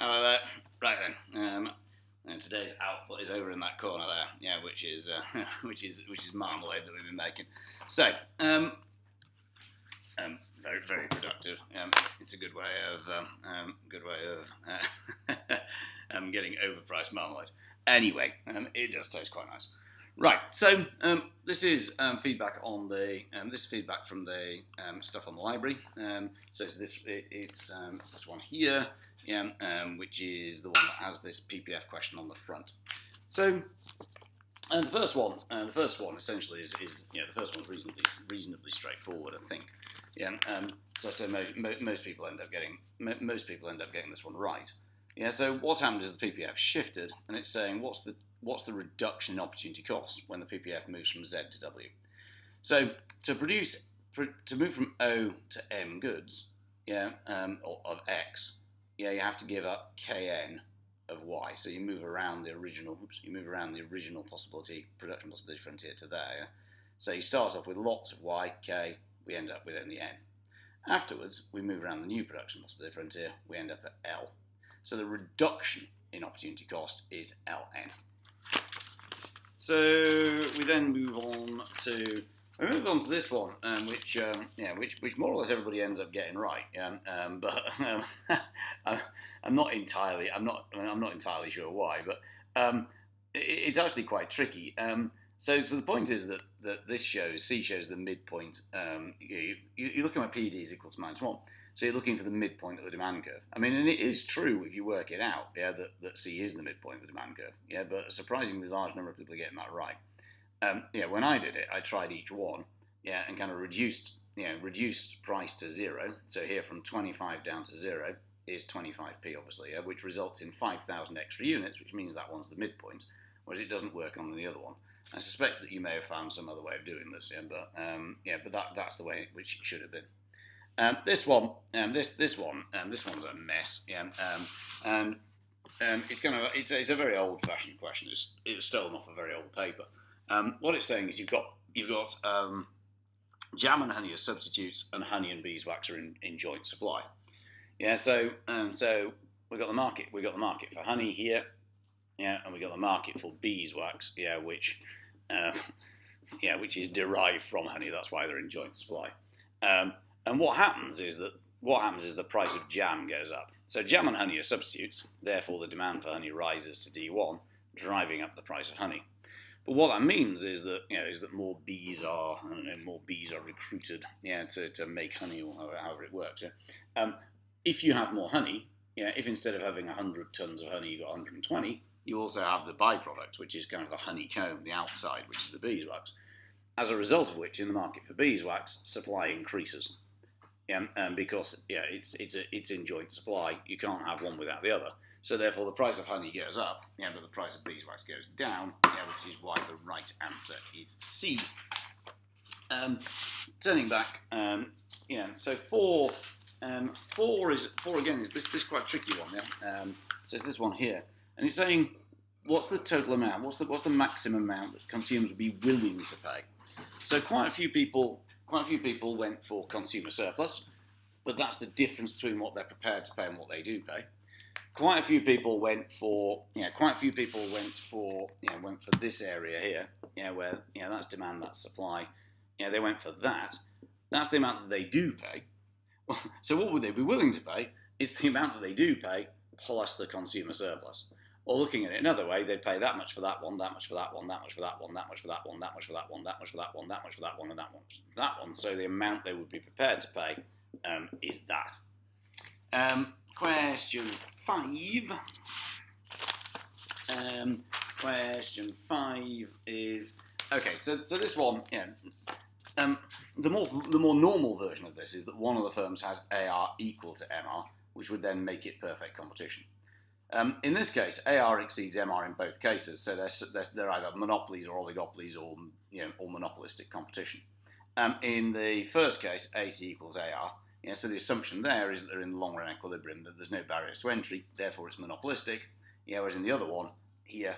Hello there. Right then. And today's output is over in that corner there, yeah, which is which is marmalade that we've been making. So, very very productive. It's a good way of getting overpriced marmalade. Anyway, it does taste quite nice. Right. So this is feedback on the this is feedback from the stuff on the library. So it's it's this one here. Yeah, which is the one that has this PPF question on the front. So the first one essentially is the first one's reasonably straightforward, I think. Yeah, so most people end up getting this one right. Yeah, so what's happened is the PPF shifted, and it's saying what's the reduction in opportunity cost when the PPF moves from Z to W. So to move from O to M goods, yeah, or of X. Yeah, you have to give up Kn of Y. So you move around the original. Production possibility frontier to there. Yeah? So you start off with lots of Y, K. We end up with only N. Afterwards, we move around the new production possibility frontier. We end up at L. So the reduction in opportunity cost is Ln. So we then move on to this one, which more or less everybody ends up getting right. But I'm not entirely sure why. But it's actually quite tricky. So the point is that this C shows the midpoint. You're looking at PD is equal to -1. So you're looking for the midpoint of the demand curve. I mean, and it is true if you work it out, yeah, that C is the midpoint of the demand curve. Yeah, but a surprisingly large number of people are getting that right. Yeah, when I did it, I tried each one, yeah, and kind of reduced price to 0. So here from 25 down to 0 is 25p, obviously, yeah, which results in 5,000 extra units, which means that one's the midpoint, whereas it doesn't work on the other one. I suspect that you may have found some other way of doing this, yeah, but that's the way which it should have been. This one's a mess, yeah, and it's a very old-fashioned question. It was stolen off a very old paper. What it's saying is you've got jam and honey as substitutes, and honey and beeswax are in joint supply. Yeah, so we've got the market. We've got the market for honey here, yeah, and we got the market for beeswax, yeah, which is derived from honey. That's why they're in joint supply. And what happens is the price of jam goes up. So jam and honey are substitutes. Therefore, the demand for honey rises to D1, driving up the price of honey. But what that means is that more bees are recruited, yeah, to make honey, or however it works. Yeah? If you have more honey, yeah, if instead of having 100 tons of honey, you've got 120, you also have the byproduct, which is kind of the honeycomb, the outside, which is the beeswax. As a result of which, in the market for beeswax, supply increases. Yeah, because it's in joint supply. You can't have one without the other. So therefore, the price of honey goes up, yeah, but the price of beeswax goes down, yeah, which is why the right answer is C. Turning back, so four again is this quite tricky one, yeah. So it's this one here, and it's saying what's the total amount? What's the maximum amount that consumers would be willing to pay? So quite a few people went for consumer surplus, but that's the difference between what they're prepared to pay and what they do pay. Quite a few people went for this area here, yeah, where that's demand, that's supply. Yeah, they went for that. That's the amount that they do pay. So what would they be willing to pay? It's the amount that they do pay plus the consumer surplus. Or looking at it another way, they'd pay that much for that one, that much for that one, that much for that one, that much for that one, that much for that one, that much for that one, that much for that one, and that much for that one. So the amount they would be prepared to pay is that. Question 5. Question 5 is okay. So this one, the more normal version of this is that one of the firms has AR equal to MR, which would then make it perfect competition. In this case, AR exceeds MR in both cases, so they're either monopolies or oligopolies or monopolistic competition. In the first case, AC equals AR. Yeah, so the assumption there is that they're in the long run equilibrium, that there's no barriers to entry, therefore it's monopolistic. Yeah, whereas in the other one here,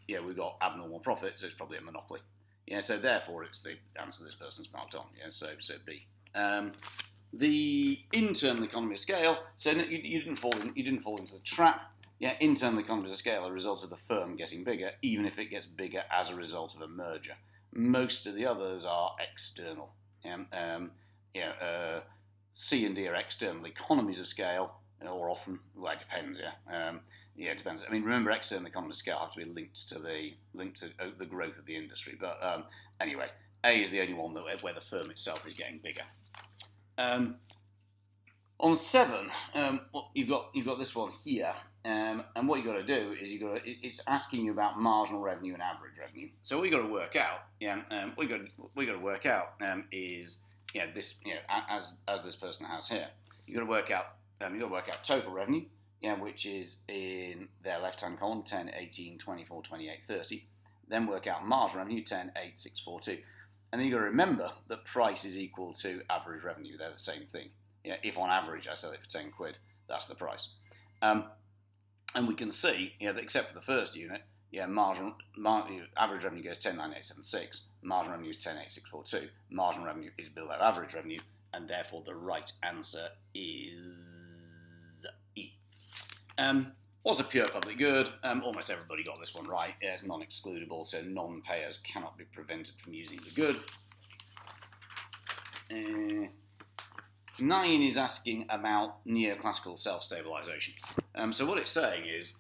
we've got abnormal profit, so it's probably a monopoly. Yeah, so therefore it's the answer this person's marked on. Yeah, so B. The internal economy of scale. So you didn't fall into the trap. Yeah, internal economies of scale are a result of the firm getting bigger, even if it gets bigger as a result of a merger. Most of the others are external. C and D are external economies of scale, or often, well, it depends. It depends. I mean, remember, external economies of scale have to be linked to the growth of the industry. But anyway, A is the only one where the firm itself is getting bigger. On 7, you've got this one here, and what you've got to do is it's asking you about marginal revenue and average revenue. So what you've got to work out, is this, as this person has here, you've got to work out total revenue, which is in their left-hand column, 10, 18, 24, 28, 30. Then work out marginal revenue, 10, 8, 6, 4, 2. And then you've got to remember that price is equal to average revenue. They're the same thing. If on average I sell it for 10 quid, that's the price. And we can see, that except for the first unit, average revenue goes 10, 9, 8, 7, 6. Marginal revenue is 10, 8, 6, 4, 2. Marginal revenue is below average revenue, and therefore the right answer is E. What's a pure public good? Almost everybody got this one right. It's non-excludable, so non-payers cannot be prevented from using the good. 9 is asking about neoclassical self-stabilisation. So what it's saying is,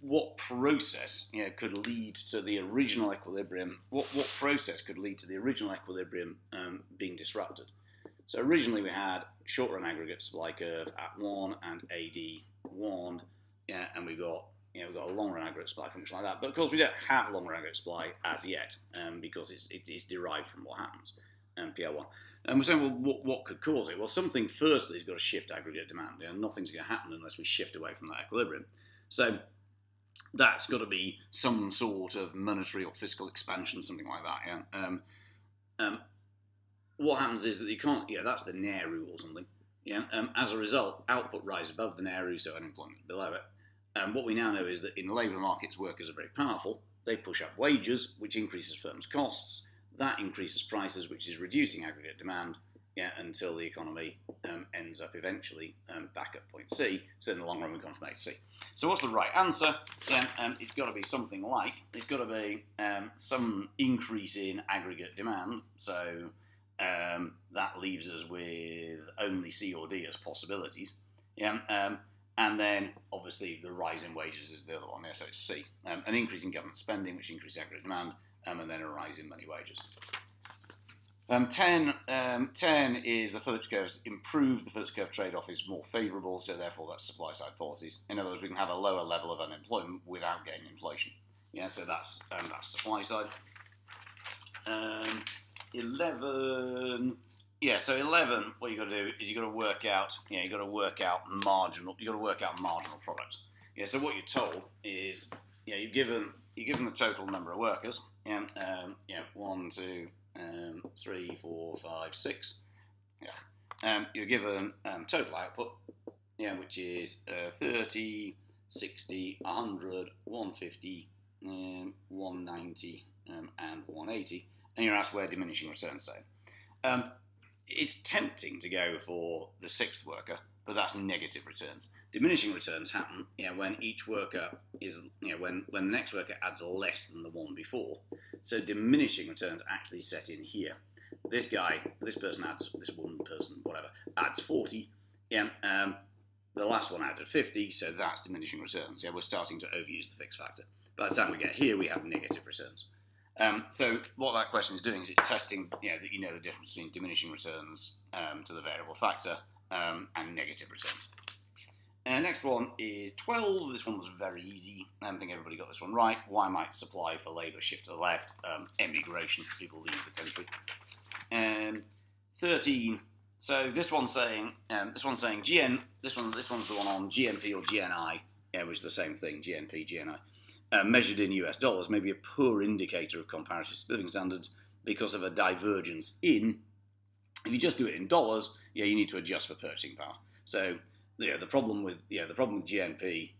what process could lead to the original equilibrium? What process could lead to the original equilibrium being disrupted? So originally we had short-run aggregate supply curve at 1 and AD1, and we've got a long-run aggregate supply function like that. But of course we don't have long-run aggregate supply as yet, because it's derived from what happens, PR1. And we're saying, well, what could cause it? Well, something firstly has got to shift aggregate demand. Nothing's going to happen unless we shift away from that equilibrium. So that's got to be some sort of monetary or fiscal expansion, something like that. What happens is that you can't. That's the Nehru or something. As a result, output rises above the Nehru, so unemployment below it. What we now know is that in labour markets, workers are very powerful. They push up wages, which increases firms' costs. That increases prices, which is reducing aggregate demand, until the economy ends up eventually back at point C. So in the long run, we've gone from A to C. So what's the right answer? It's got to be something like, it's got to be some increase in aggregate demand. So that leaves us with only C or D as possibilities. And then, obviously, the rise in wages is the other one. So it's C. An increase in government spending, which increases aggregate demand, and then a rise in money wages. 10 is the Phillips curve's improved. The Phillips curve trade-off is more favourable, so therefore that's supply-side policies. In other words, we can have a lower level of unemployment without getting inflation. So that's supply side. 11. So 11. What you got to do is you got to work out. You got to work out marginal. You got to work out marginal product. So what you're told is, you're given the total number of workers. 1, 2, 3, 4, 5, 6. You're given total output, which is 30, 60, 100, 150, 190, and 180. And you're asked where diminishing returns say. It's tempting to go for the 6th worker, but that's negative returns. Diminishing returns happen when each worker is, when the next worker adds less than the one before. So diminishing returns actually set in here. This person adds 40. The last one added 50, so that's diminishing returns. We're starting to overuse the fixed factor. By the time we get here, we have negative returns. So what that question is doing is it's testing, that the difference between diminishing returns to the variable factor and negative returns. Next one is 12. This one was very easy. I think everybody got this one right. Why might supply for labour shift to the left? Emigration, people leave the country. 13. So this one's saying GN. This one's the one on GNP or GNI, which is the same thing. GNP, GNI, measured in US dollars, may be a poor indicator of comparative living standards because of a divergence in. If you just do it in dollars, you need to adjust for purchasing power. So the problem with GNP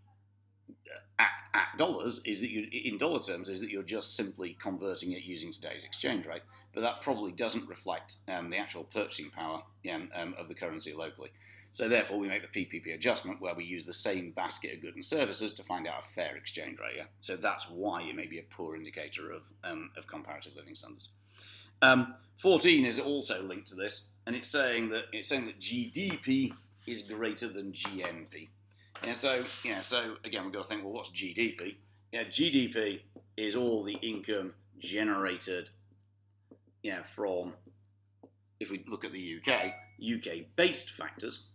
at dollars is that in dollar terms is that you're just simply converting it using today's exchange rate, but that probably doesn't reflect the actual purchasing power of the currency locally. So therefore, we make the PPP adjustment where we use the same basket of goods and services to find out a fair exchange rate. Yeah? So that's why it may be a poor indicator of comparative living standards. 14 is also linked to this, and it's saying that GDP is greater than GNP. So again, we've got to think, well, what's GDP? GDP is all the income generated from, if we look at the UK-based factors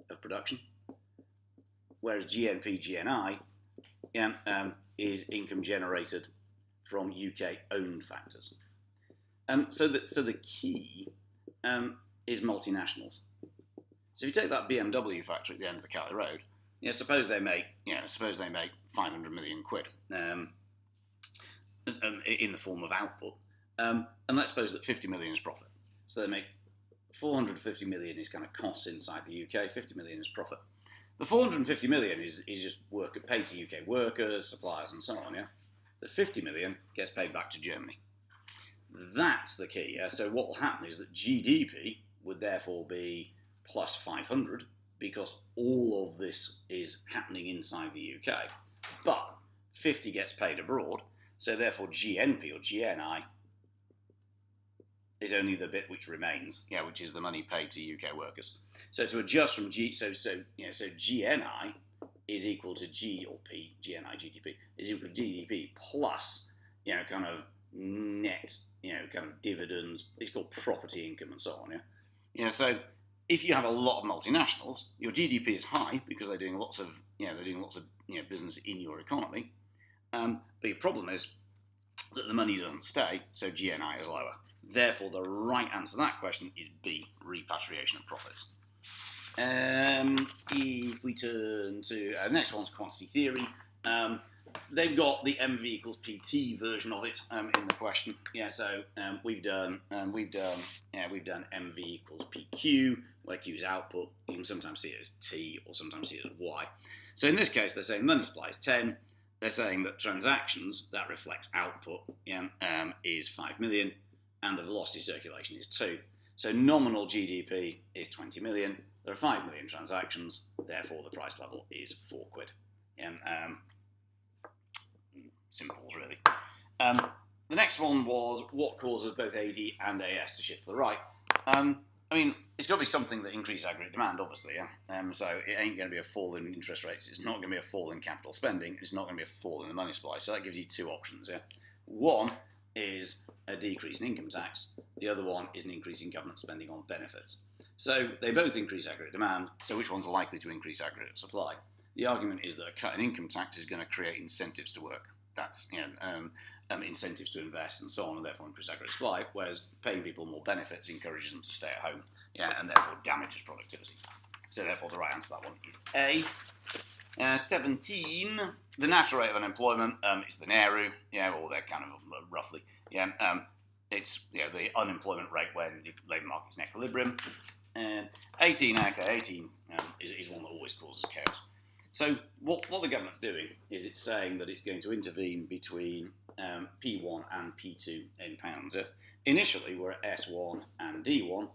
of production, whereas GNP, GNI is income generated from UK-owned factors. So the key is multinationals. So if you take that BMW factory at the end of the Cali Road, suppose they make 500 million quid in the form of output, and let's suppose that 50 million is profit. So they make 450 million is kind of costs inside the UK, 50 million is profit. The 450 million is just work paid to UK workers, suppliers, and so on. Yeah, the 50 million gets paid back to Germany. That's the key. Yeah? So what will happen is that GDP would therefore be plus 500 because all of this is happening inside the UK. But 50 gets paid abroad, so therefore GNP or GNI is only the bit which remains, which is the money paid to UK workers. So to adjust from GNI is equal to GDP is equal to GDP plus kind of net kind of dividends. It's called property income and so on. So if you have a lot of multinationals, your GDP is high because they're doing lots of business in your economy. But your problem is that the money doesn't stay, so GNI is lower. Therefore, the right answer to that question is B, repatriation of profits. If we turn to the next one's quantity theory, they've got the MV equals PT version of it in the question. So we've done MV equals PQ, where Q is output. You can sometimes see it as T or sometimes see it as Y. So in this case, they're saying money supply is 10. They're saying that transactions, that reflects output, is 5 million, and the velocity circulation is 2. So nominal GDP is 20 million. There are 5 million transactions, therefore the price level is 4 quid. Simples, really. The next one was what causes both AD and AS to shift to the right. It's got to be something that increases aggregate demand, obviously. So it ain't going to be a fall in interest rates. It's not going to be a fall in capital spending. It's not going to be a fall in the money supply. So that gives you two options. One is a decrease in income tax. The other one is an increase in government spending on benefits. So they both increase aggregate demand. So which one's likely to increase aggregate supply? The argument is that a cut in income tax is going to create incentives to work. That's incentives to invest and so on, and therefore increase aggregate supply, whereas paying people more benefits encourages them to stay at home, and therefore damages productivity. So therefore the right answer to that one is A. 17, the natural rate of unemployment is the NERU, or they're kind of roughly, it's the unemployment rate when the labour market's in equilibrium. And 18 is one that always causes chaos. So what the government's doing is it's saying that it's going to intervene between P1 and P2 in pounds. Initially, we're at S1 and D1.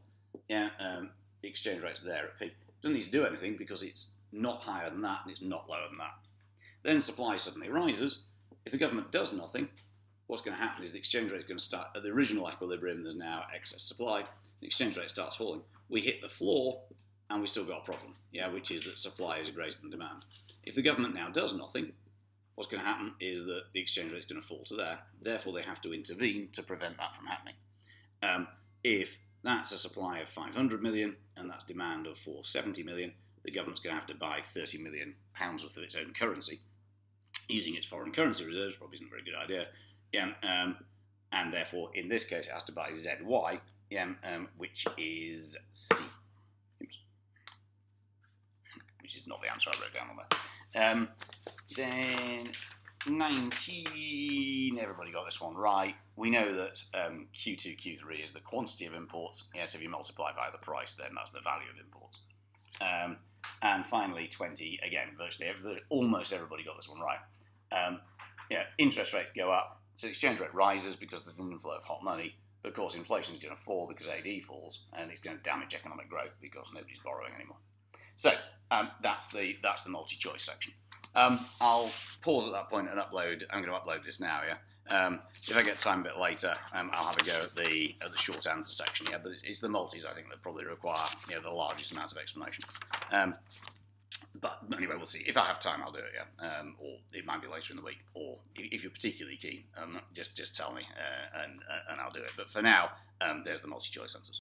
The exchange rate's there at P. Doesn't need to do anything because it's not higher than that and it's not lower than that. Then supply suddenly rises. If the government does nothing, what's going to happen is the exchange rate is going to start at the original equilibrium. There's now excess supply. The exchange rate starts falling. We hit the floor and we still got a problem, which is that supply is greater than demand. If the government now does nothing, what's going to happen is that the exchange rate is going to fall to there. Therefore, they have to intervene to prevent that from happening. If that's a supply of 500 million and that's demand of 470 million, the government's going to have to buy 30 million pounds worth of its own currency. Using its foreign currency reserves probably isn't a very good idea. And therefore, in this case, it has to buy ZY, which is C. Oops. Which is not the answer I wrote down on there. Then 19, everybody got this one right. We know that Q2, Q3 is the quantity of imports. Yes, if you multiply by the price, then that's the value of imports. And finally, 20, again, virtually almost everybody got this one right. interest rates go up, so the exchange rate rises because there's an inflow of hot money. But of course, inflation is going to fall because AD falls, and it's going to damage economic growth because nobody's borrowing anymore. So that's the multi-choice section. I'll pause at that point and upload. I'm going to upload this now. Yeah. If I get time a bit later, I'll have a go at the short answer section. Yeah, but it's the multis I think that probably require the largest amount of explanation. But anyway, we'll see. If I have time, I'll do it. Yeah, or it might be later in the week. Or if you're particularly keen, just tell me and I'll do it. But for now, there's the multi-choice answers.